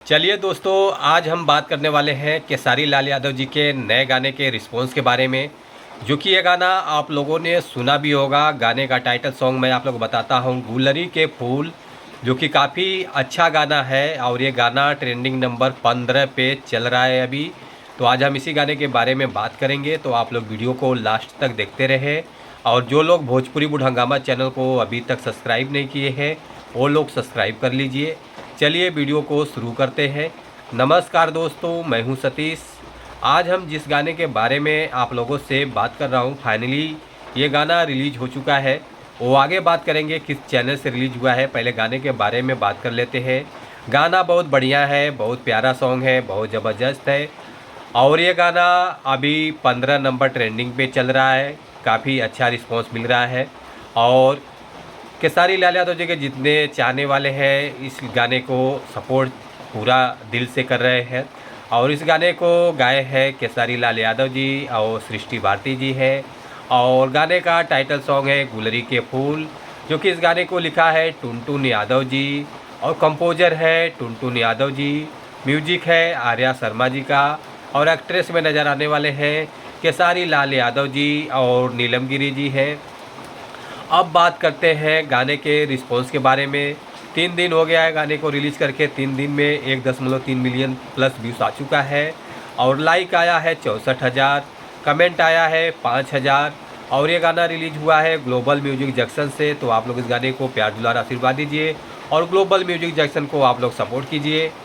चलिए दोस्तों, आज हम बात करने वाले हैं केसारी लाल यादव जी के नए गाने के रिस्पॉन्स के बारे में। जो कि ये गाना आप लोगों ने सुना भी होगा। गाने का टाइटल सॉन्ग मैं आप लोगों को बताता हूँ, गुलरी के फूल, जो कि काफ़ी अच्छा गाना है और ये गाना ट्रेंडिंग नंबर 15 पे चल रहा है अभी। तो आज हम इसी गाने के बारे में बात करेंगे, तो आप लोग वीडियो को लास्ट तक देखते रहें। और जो लोग भोजपुरी बुढ़ हंगामा चैनल को अभी तक सब्सक्राइब नहीं किए हैं, वो लोग सब्सक्राइब कर लीजिए। चलिए वीडियो को शुरू करते हैं। नमस्कार दोस्तों, मैं हूं सतीश। आज हम जिस गाने के बारे में आप लोगों से बात कर रहा हूं, फाइनली ये गाना रिलीज हो चुका है। वो आगे बात करेंगे किस चैनल से रिलीज हुआ है, पहले गाने के बारे में बात कर लेते हैं। गाना बहुत बढ़िया है, बहुत प्यारा सॉन्ग है, बहुत ज़बरदस्त है। और ये गाना अभी 15 नंबर ट्रेंडिंग पे चल रहा है। काफ़ी अच्छा रिस्पॉन्स मिल रहा है। और केसारी लाल यादव जी के जितने चाहने वाले हैं, इस गाने को सपोर्ट पूरा दिल से कर रहे हैं। और इस गाने को गाए हैं केसारी लाल यादव जी और सृष्टि भारती जी है। और गाने का टाइटल सॉन्ग है गुलरी के फूल, जो कि इस गाने को लिखा है टुनटुन यादव जी और कंपोजर है टुनटुन यादव जी। म्यूजिक है आर्या शर्मा जी का। और एक्ट्रेस में नज़र आने वाले हैं केसारी लाल यादव जी और नीलम गिरी जी हैं। अब बात करते हैं गाने के रिस्पॉन्स के बारे में। 3 दिन हो गया है गाने को रिलीज़ करके। 3 दिन में 1.3 मिलियन प्लस व्यूज़ आ चुका है। और लाइक आया है 64,000, कमेंट आया है 5,000। और ये गाना रिलीज हुआ है ग्लोबल म्यूजिक जंक्शन से। तो आप लोग इस गाने को प्यार दुलार आशीर्वाद दीजिए और ग्लोबल म्यूजिक जंक्शन को आप लोग सपोर्ट कीजिए।